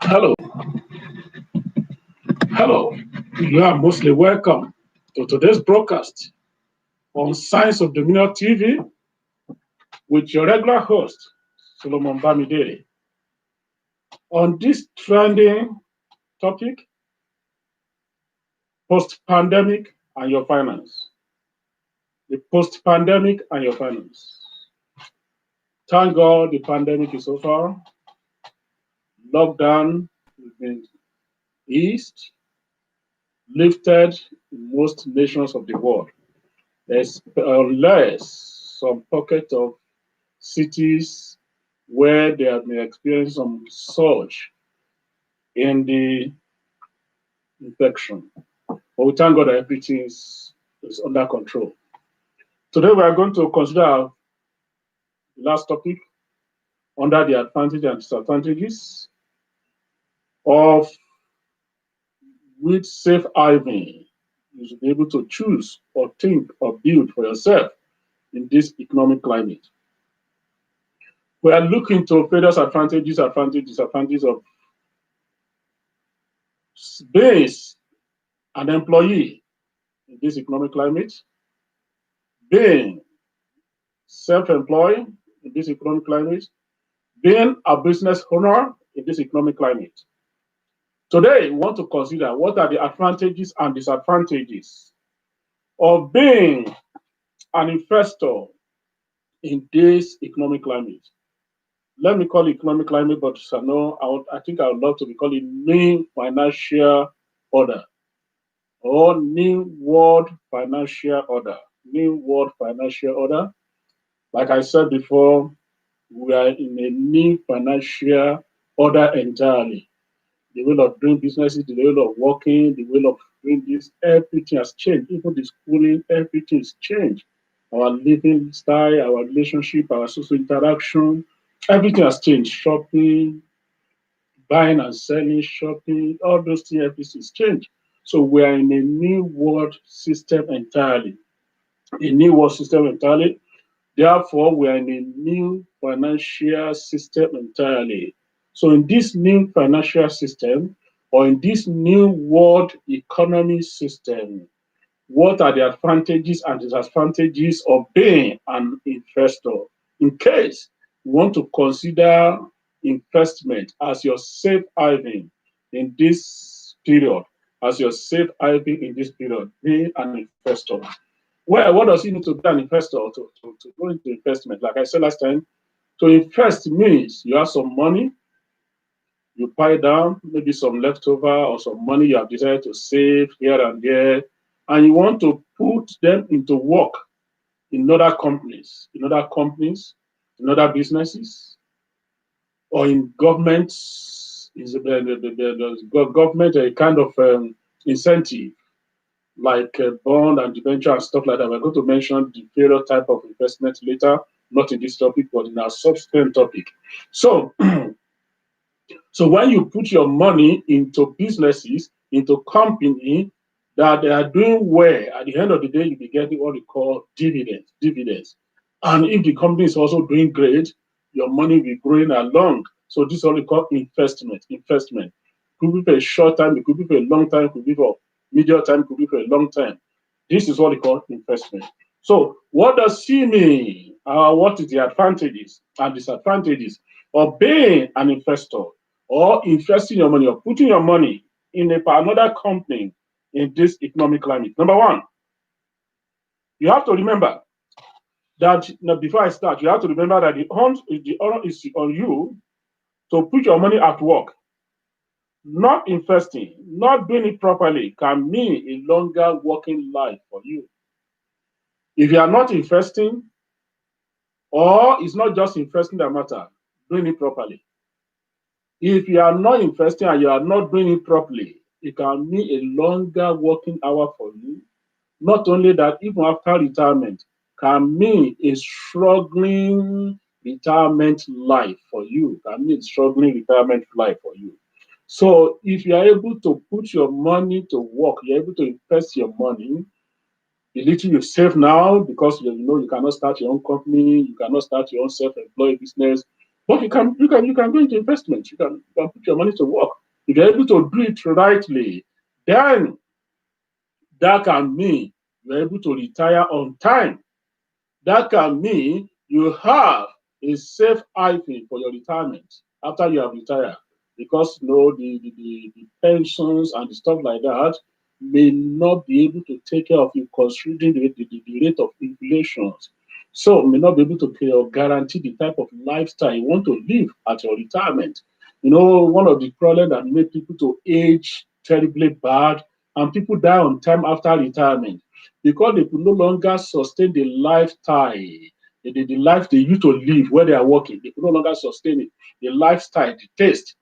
Hello, hello. You are mostly welcome to today's broadcast on Science of Dominion TV with your regular host, Solomon Bamidele. On this trending topic, post-pandemic and your finance. The post-pandemic and your finance. Thank God the pandemic is over. Lockdown has been eased, lifted in most nations of the world. There's less some pocket of cities where they have been experiencing some surge in the infection. But we thank God that everything is under control. Today we are going to consider our last topic under the advantages and disadvantages of with safe haven. You should be able to choose or think or build for yourself in this economic climate. We are looking to various advantages of being an employee in this economic climate, being self-employed in this economic climate, being a business owner in this economic climate. Today, we want to consider what are the advantages and disadvantages of being an investor in this economic climate. Let me call it economic climate, but I think I would love to be called new financial order or new world financial order. New world financial order. Like I said before, we are in a new financial order entirely. The way of doing businesses, the way of working, the way of doing this, everything has changed. Even the schooling, everything has changed. Our living style, our relationship, our social interaction, everything has changed. Shopping, buying and selling, shopping, all those things, everything has changed. So we are in a new world system entirely. A new world system entirely. Therefore, we are in a new financial system entirely. So, in this new financial system, or in this new world economy system, what are the advantages and disadvantages of being an investor? In case you want to consider investment as your safe haven in this period, as your safe haven in this period, being an investor. Well, what does it mean to be an investor to go into investment? Like I said last time, to invest means you have some money, you buy down, maybe some leftover or some money you have decided to save here and there, and you want to put them into work in other companies, in other businesses, or in governments, government a kind of incentive like bond and debenture and stuff like that. We're going to mention the various type of investment later, not in this topic, but in our subsequent topic. So, so when you put your money into businesses, into company that they are doing well, at the end of the day, you'll be getting what we call dividends. Dividends. And if the company is also doing great, your money will be growing along. So this is what we call investment. Investment. Could be for a short time, it could be for a long time, it could be for medium time, it could be for a long time. This is what we call investment. So what does he mean? What is the advantages and disadvantages of being an investor or investing your money or putting your money in another company in this economic climate? Number one, you have to remember that before I start, you have to remember that the honor is on you to put your money at work. Not investing, not doing it properly can mean a longer working life for you. If you are not investing, or it's not just investing that matter, doing it properly. If you are not investing and you are not doing it properly, it can mean a longer working hour for you. Not only that, even after retirement, can mean a struggling retirement life for you. Can mean struggling retirement life for you. So if you are able to put your money to work, you're able to invest your money, the little you save now, because you know you cannot start your own company, you cannot start your own self-employed business, But you can go into investment. You can put your money to work. If you're able to do it rightly, then that can mean you're able to retire on time. That can mean you have a safe haven for your retirement after you have retired. Because the pensions and the stuff like that may not be able to take care of you considering the rate of inflation. So may not be able to pay or guarantee the type of lifestyle you want to live at your retirement. One of the problems that make people to age terribly bad and people die on time after retirement because they could no longer sustain the lifestyle, the life they used to live where they are working. They could no longer sustain it. The lifestyle, the taste,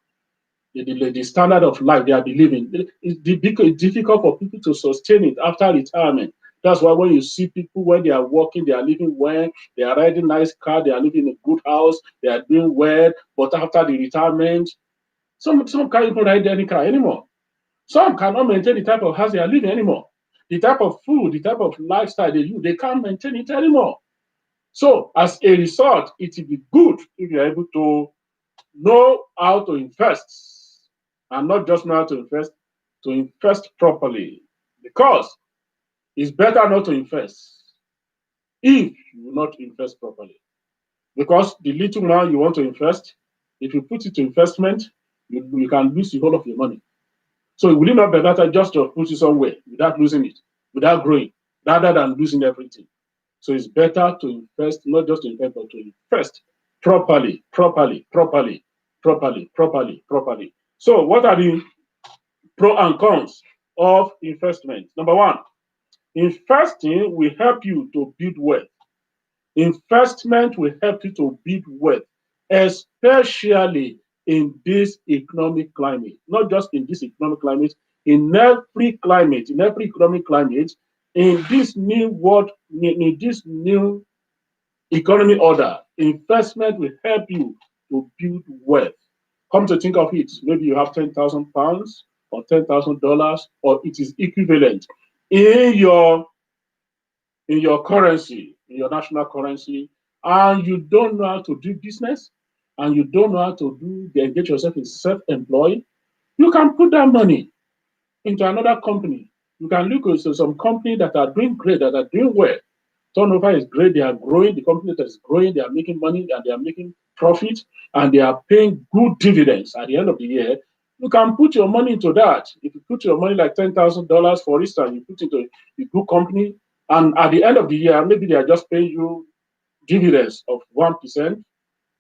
the standard of life they are living. It's difficult for people to sustain it after retirement. That's why when you see people when they are working, they are living well, they are riding nice car, they are living in a good house, they are doing well. But after the retirement, some can't even ride any car anymore. Some cannot maintain the type of house they are living anymore. The type of food, the type of lifestyle they use, they can't maintain it anymore. So, as a result, it will be good if you're able to know how to invest and not just know how to invest properly. Because it's better not to invest if you will not invest properly. Because the little amount you want to invest, if you put it to investment, you can lose the whole of your money. So will it not be better just to put it somewhere without losing it, without growing, rather than losing everything? So it's better to invest, not just to invest, but to invest properly, properly, properly, properly, properly, properly. So what are the pros and cons of investment? Number one, investing will help you to build wealth. Investment will help you to build wealth, especially in this economic climate. Not just in this economic climate, in every climate, in every economic climate, in this new world, in this new economy order, investment will help you to build wealth. Come to think of it, maybe you have £10,000 or $10,000, or it is equivalent in your currency, in your national currency, and you don't know how to do business, and you don't know how to engage yourself in self-employed, you can put that money into another company. You can look at some company that are doing great, that are doing well. Turnover is great, they are growing, the company that is growing, they are making money and they are making profit and they are paying good dividends at the end of the year. You can put your money into that. If you put your money like $10,000, for instance, you put into a good company, and at the end of the year, maybe they are just paying you dividends of 1%,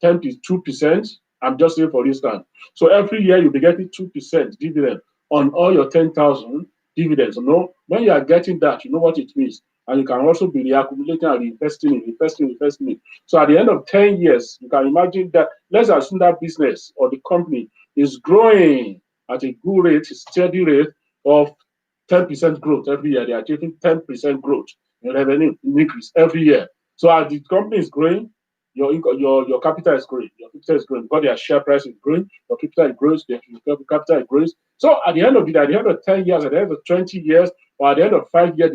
10 to 2%. I'm just saying for instance. So every year you'll be getting 2% dividend on all your 10,000 dividends. When you are getting that, you know what it means. And you can also be reaccumulating and investing. So at the end of 10 years, you can imagine that, let's assume that business or the company is growing at a good rate, steady rate of 10% growth every year. They are achieving 10% growth in revenue increase every year. So as the company is growing, your capital is growing. Your capital is growing because their share price is growing. Your capital grows. Your capital grows. So at the end of it, at the end of 10 years, at the end of 20 years, or at the end of 5 years,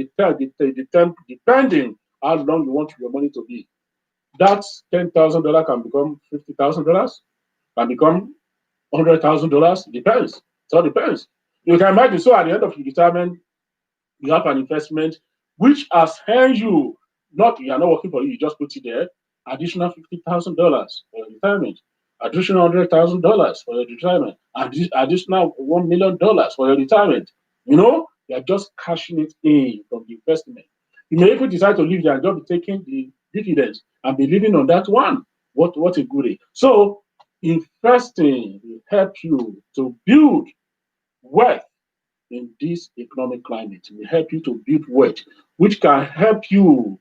depending how long you want your money to be, that $10,000 can become $50,000, can become $100,000. Depends. It all depends. You can imagine. So at the end of your retirement, you have an investment which has earned you, not you are not working for you, you just put it there, additional $50,000 for your retirement, additional $100,000 for your retirement, additional $1 million for your retirement. You are just cashing it in from the investment. You may even decide to leave there and just be taking the dividends and be living on that one. What a goodie. So investing will help you to build wealth in this economic climate. It will help you to build wealth, which can help you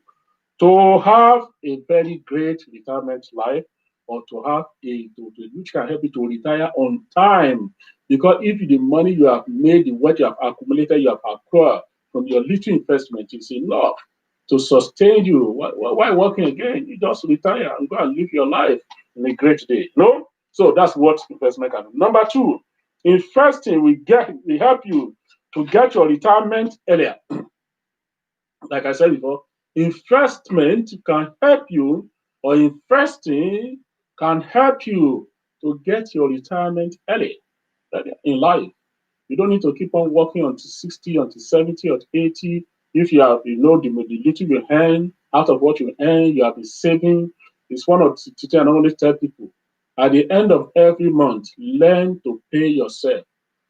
to have a very great retirement life, or to have which can help you to retire on time. Because if the money you have made, the wealth you have accumulated, you have acquired from your little investment is enough to sustain you. Why working again? You just retire and go and live your life in a great day. No? So that's what investment can do. Number two, investing will help you to get your retirement earlier. Like I said before, investment can help you, or investing can help you to get your retirement early in life. You don't need to keep on working until 60, until 70, or 80. If you have, the little you earn, out of what you earn, you have been saving. It's one of the things I always tell people. At the end of every month, learn to pay yourself.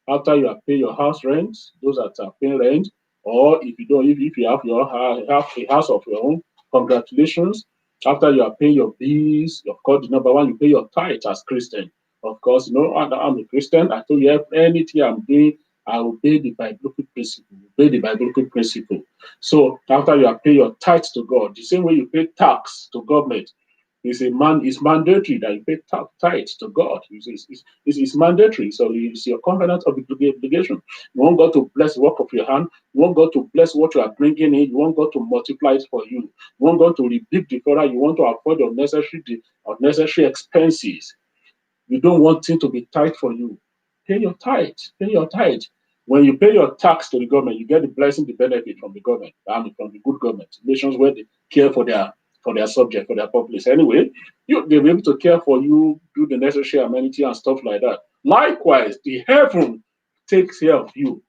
After you have paid your house rent, those that are paying rent, or if you don't, if you have a house of your own, congratulations. After you are paying your bills, of course, the number one, you pay your tithe as Christian. Of course, I'm a Christian. I told you anything I'm doing, I obey the biblical principle. Obey the biblical principle. So after you have paid your tithe to God, the same way you pay tax to government, it's mandatory that you pay tithe to God. It's mandatory. So it's your covenant of obligation. You want God to bless the work of your hand. You want God to bless what you are bringing in. You want God to multiply it for you. You want God to rebuke the devourer. You want to avoid unnecessary expenses. You don't want things to be tight for you. Pay your tithe. Pay your tithe. When you pay your tax to the government, you get the blessing, the benefit from the government. From the good government. Nations where they care for their subject, for their populace. Anyway, they'll be able to care for you, do the necessary amenity and stuff like that. Likewise, the heaven takes care of you.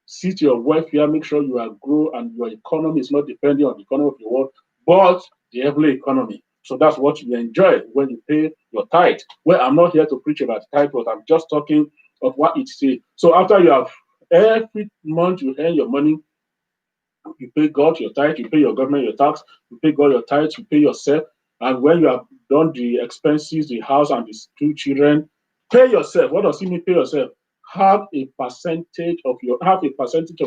See to your welfare, make sure you are grow and your economy is not depending on the economy of the world, but the heavenly economy. So that's what you enjoy when you pay your tithe. Well, I'm not here to preach about tithe, but I'm just talking of what it says. So after you have every month you earn your money, you pay God your tithe, you pay your government your tax, you pay God your tithe, you pay yourself. And when you have done the expenses, the house and the two children, pay yourself. What does it mean, pay yourself? Have a percentage of your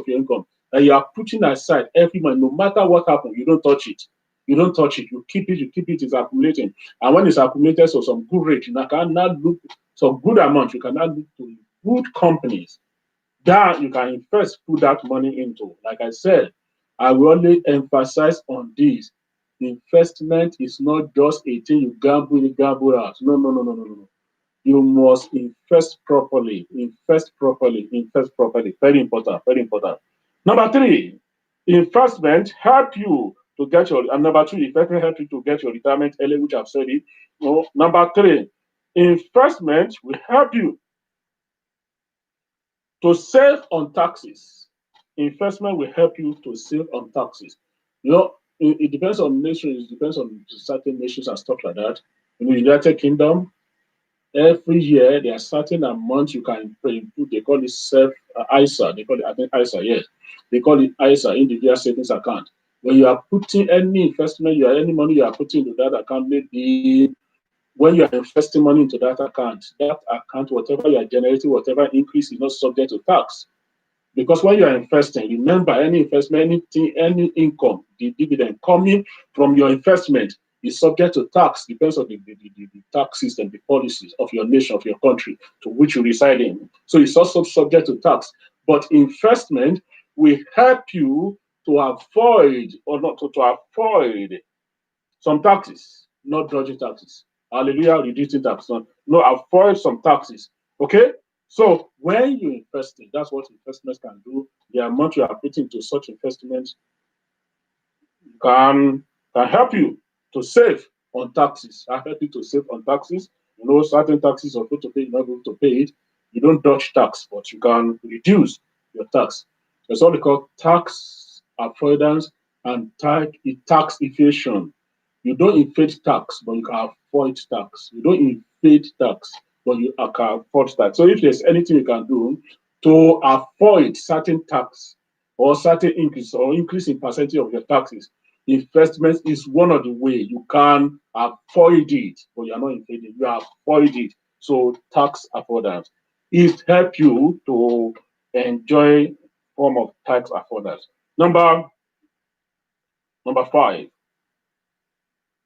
income that you are putting aside every month. No matter what happens, you don't touch it. You don't touch it. You keep it, it's accumulating. And when it's accumulated, so some good rate, you can now look some good amount, you can now look to good companies that you can first put that money into. Like I said, I will only emphasize on this. Investment is not just a thing you gamble out. No, no, no, no, no, no. You must invest properly. Invest properly. Invest properly. Very important. Very important. Number three, investment help you to get your. And number two, investment help you to get your retirement early, which I've said it. No, number three, investment will help you to save on taxes. Investment will help you to save on taxes. It depends on nations, it depends on certain nations and stuff like that. In the United Kingdom, every year there are certain amounts you can put. They call it ISA. They call it, I think, ISA, yes. They call it ISA, individual savings account. When you are putting any investment, any money you are putting into that account, maybe when you are investing money into that account, whatever you are generating, whatever increase is not subject to tax. Because when you are investing, remember any investment, anything, any income, the dividend coming from your investment is subject to tax, depends on the tax system, the policies of your nation, of your country to which you reside in. So it's also subject to tax. But investment will help you to avoid or not to avoid some taxes, not dodging taxes. Hallelujah, reducing tax. No, avoid some taxes. Okay? So when you invest in, that's what investments can do. The amount you are putting into such investments can help you to save on taxes. I help you to save on taxes. Certain taxes are going to pay, you're not going to pay it. You don't dodge tax, but you can reduce your tax. That's what they call tax avoidance and tax evasion. You don't evade tax, but you can avoid tax. You don't evade tax, but you can avoid tax. So if there's anything you can do to avoid certain tax or certain increase in percentage of your taxes, investment is one of the way you can avoid it, but you are not evading. You avoid it. So tax avoidance. It helps you to enjoy form of tax avoidance. Number five.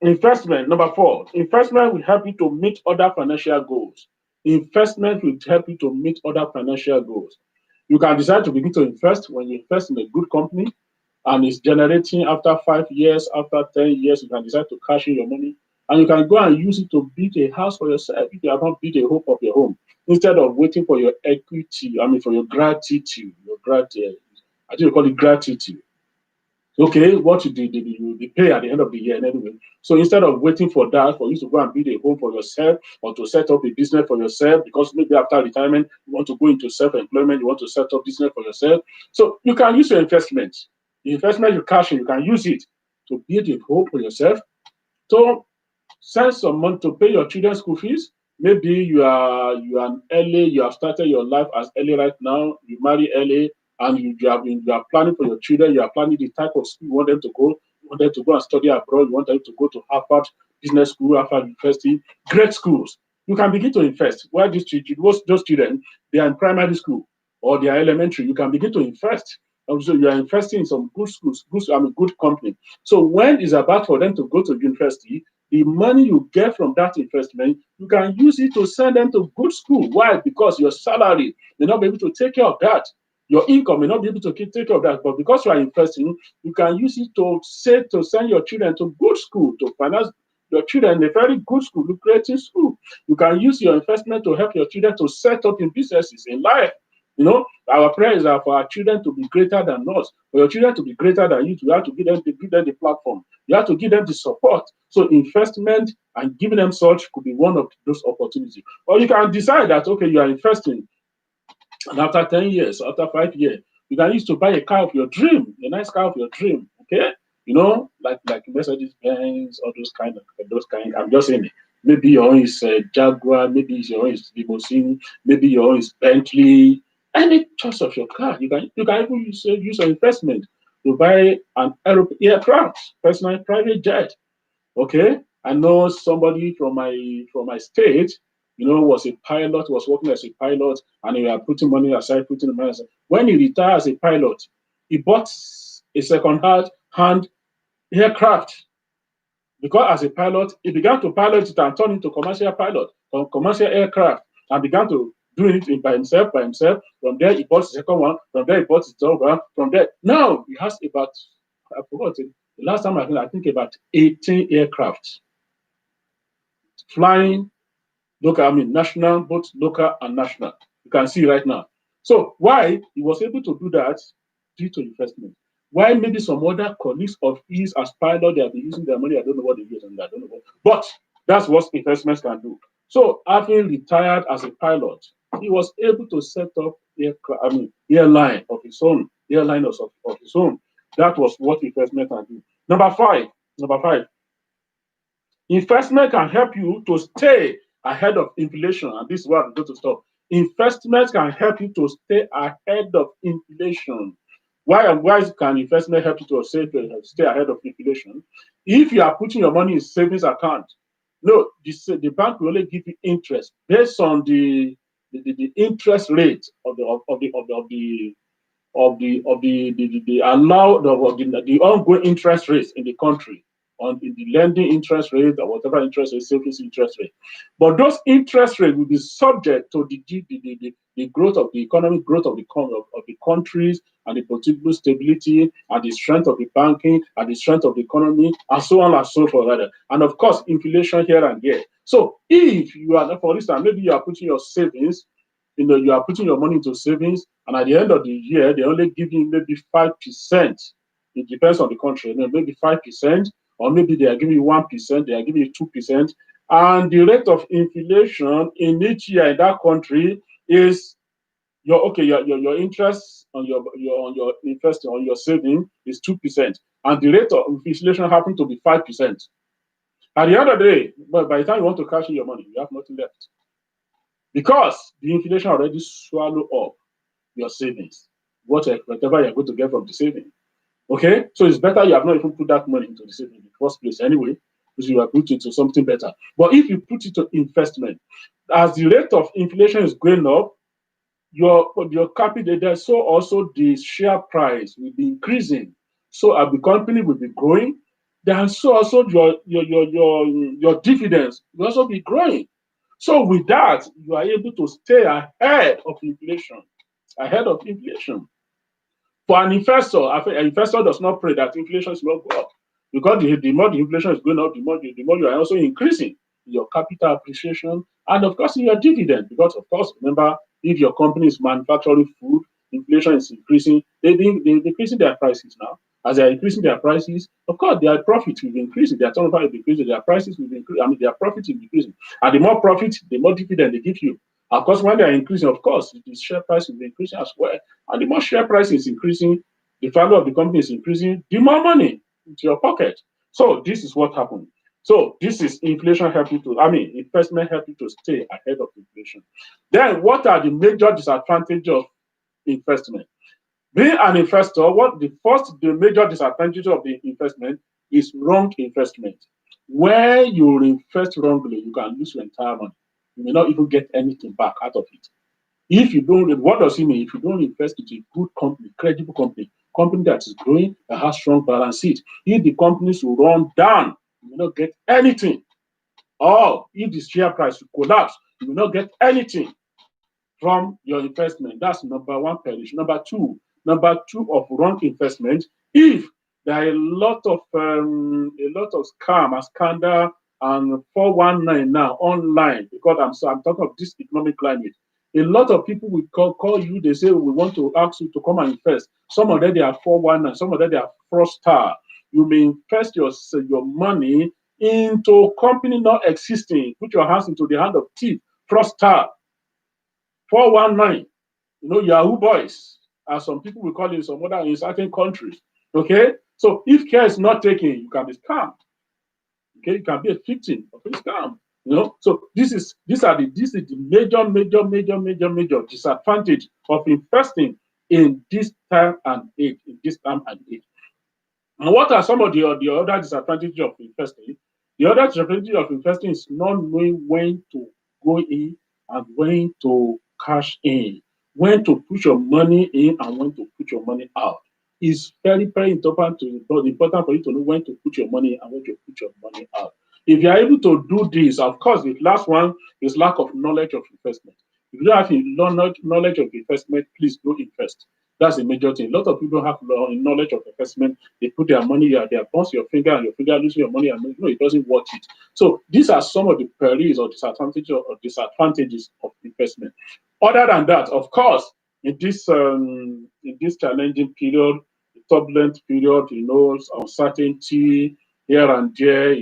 Investment, number four, investment will help you to meet other financial goals. Investment will help you to meet other financial goals. You can decide to begin to invest when you invest in a good company and it's generating after 5 years, after 10 years, you can decide to cash in your money and you can go and use it to build a house for yourself if you have not built a home of your home. Instead of waiting for your equity, for your gratitude, I think we call it gratitude. Okay, what you the pay at the end of the year and anyway. So instead of waiting for that, for you to go and build a home for yourself or to set up a business for yourself, because maybe after retirement you want to go into self-employment, you want to set up business for yourself. So you can use your investment. The investment you cash in, you can use it to build a home for yourself, to send some money to pay your children's school fees. Maybe you are an early, you have started your life as early right now, you marry early, and you are planning for your children, you are planning the type of school you want them to go. You want them to go and study abroad, you want them to go to Harvard Business School, Harvard University, great schools. You can begin to invest. Where those children, they are in primary school or they are elementary, you can begin to invest. Also, you are investing in some good schools, good company. So when it's about for them to go to university, the money you get from that investment, you can use it to send them to good school. Why? Because your salary may not be able to take care of that. Your income may not be able to take care of that. But because you are investing, you can use it to send your children to good school, to finance your children in a very good school, lucrative school. You can use your investment to help your children to set up in businesses in life. Our prayers are for our children to be greater than us. For your children to be greater than you, you have to give them the platform. You have to give them the support. So investment and giving them such could be one of those opportunities. Or you can decide that, okay, you are investing, and after 10 years, after 5 years, you can use to buy a car of your dream, a nice car of your dream. Okay? Like Mercedes Benz, all those kind. I'm just saying it. Maybe your own is Jaguar, maybe your own is limousine, maybe your own is Bentley. Any choice of your car, you can even use your investment to buy an aircraft, personal private jet. Okay, I know somebody from my state, was a pilot, was working as a pilot, and he was putting money aside, putting money aside. When he retired as a pilot, he bought a second hand aircraft, because as a pilot, he began to pilot it and turn into commercial pilot, commercial aircraft, and began to doing it by himself. From there, he bought the second one. From there, he bought the third one. From there, now he has about, I forgot it. The last time I think about 18 aircraft flying local, national, both local and national. You can see right now. So why he was able to do that? Due to investment. Why maybe some other colleagues of his as pilot, they have been using their money. I don't know what they use on that. I don't know what, but that's what investments can do. So having retired as a pilot, he was able to set up airline of his own, of his own. That was what investment can do. Number five, investment can help you to stay ahead of inflation, and this is what I'm going to stop. Investment can help you to stay ahead of inflation. Why can investment help you to stay ahead of inflation? If you are putting your money in savings account, no, the bank will only give you interest based on the interest rate of the allowed of the ongoing interest rates in the country, on the lending interest rate or whatever interest rate, savings interest rate. But those interest rates will be subject to the growth of the economic growth of the countries, and the political stability, and the strength of the banking, and the strength of the economy, and so on and so forth. Rather. And of course, inflation here and there. So if you are, for instance, maybe you are putting your savings, you are putting your money into savings, and at the end of the year, they only give you maybe 5%. It depends on the country, maybe 5%, or maybe they are giving you 1%, they are giving you 2%. And the rate of inflation in each year in that country is your interest on your investing, on your saving, is 2%. And the rate of inflation happens to be 5%. At the end of the day, but by the time you want to cash in your money, you have nothing left. Because the inflation already swallow up your savings, whatever you're going to get from the saving. Okay? So it's better you have not even put that money into the saving in the first place anyway, because you have put it to something better. But if you put it to investment, as the rate of inflation is going up, your capital there, so also the share price will be increasing. So as the company will be growing, then so also your dividends will also be growing. So with that, you are able to stay ahead of inflation. Ahead of inflation. For an investor does not pray that inflation is not go up. Because the more the inflation is going up, the more you are also increasing your capital appreciation, and of course in your dividend. Because of course, remember, if your company is manufacturing food, inflation is increasing, they're increasing their prices now. As they are increasing their prices, of course, their profit will be increasing, their turnover will be increasing, their prices will be increasing, I mean, their profit will be increasing. And the more profit, the more dividend they give you. Of course, when they are increasing, of course, the share price will be increasing as well. And the more share price is increasing, the value of the company is increasing, the more money into your pocket. So this is what happened. So this is inflation helping to, I mean, investment helping to stay ahead of inflation. Then what are the major disadvantages of investment? Being an investor, the major disadvantage of the investment is wrong investment. Where you invest wrongly, you can lose your entire money. You may not even get anything back out of it. If you don't, what does it mean? If you don't invest in a good company, credible company that is growing, that has strong balance sheet, if the companies will run down, you will not get anything. Or if the share price will collapse, you will not get anything from your investment. That's number one perish. Number two of wrong investment. If there are a lot of scam and scandal and 419 now online, because I'm talking of this economic climate. A lot of people will call you, they say we want to ask you to come and invest. Some of them they are 419, some of them they are fraudster. You may invest your money into company not existing. Put your hands into the hand of thief, fraudster. 419, Yahoo boys, as some people will call it in certain countries. Okay, so if care is not taken, you can be scammed. Okay, you can be a victim of a scam. So this is the major disadvantage of investing in this time and age. And what are some of the other disadvantages of investing? The other disadvantage of investing is not knowing when to go in and when to cash in, when to put your money in and when to put your money out. It's very, very important for you to know when to put your money in and when to put your money out. If you are able to do this, of course, the last one is lack of knowledge of investment. If you don't have knowledge of investment, please don't invest. That's a major thing. A lot of people have knowledge of investment. They put their money here, they bounce your finger, and your finger losing your money, and it doesn't worth it. So these are some of the perils or disadvantages of investment. Other than that, of course, in this challenging period, turbulent period, uncertainty here and there,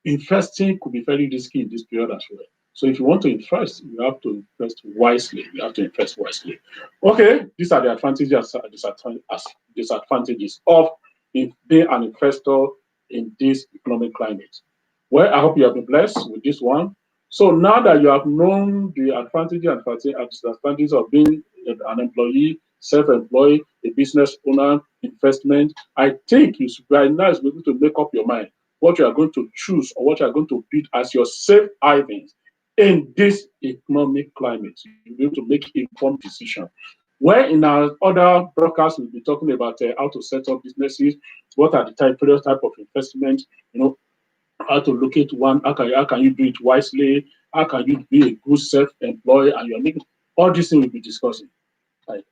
investing could be very risky in this period as well. So if you want to invest, you have to invest wisely. Okay, these are the advantages and disadvantages of being an investor in this economic climate. Well, I hope you have been blessed with this one. So now that you have known the advantages and disadvantages of being an employee, self-employed, a business owner, investment, I think you should be nice be able to make up your mind what you are going to choose or what you are going to bid as your safe havens in this economic climate. You'll be able to make informed decision. Where in our other broadcasts, we'll be talking about how to set up businesses, what are the various type of investment, how to locate one, how can you do it wisely, how can you be a good self-employed, and you're making all these things we'll be discussing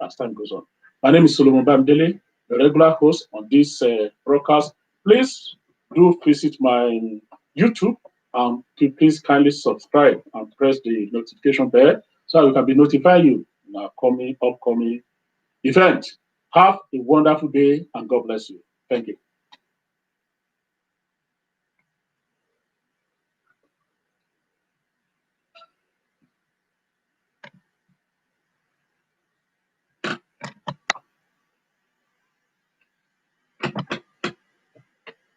as time goes on. My name is Solomon Bamdele, the regular host on this broadcast. Please do visit my YouTube and please kindly subscribe and press the notification bell so we can be notifying you in our upcoming event. Have a wonderful day and God bless you. Thank you.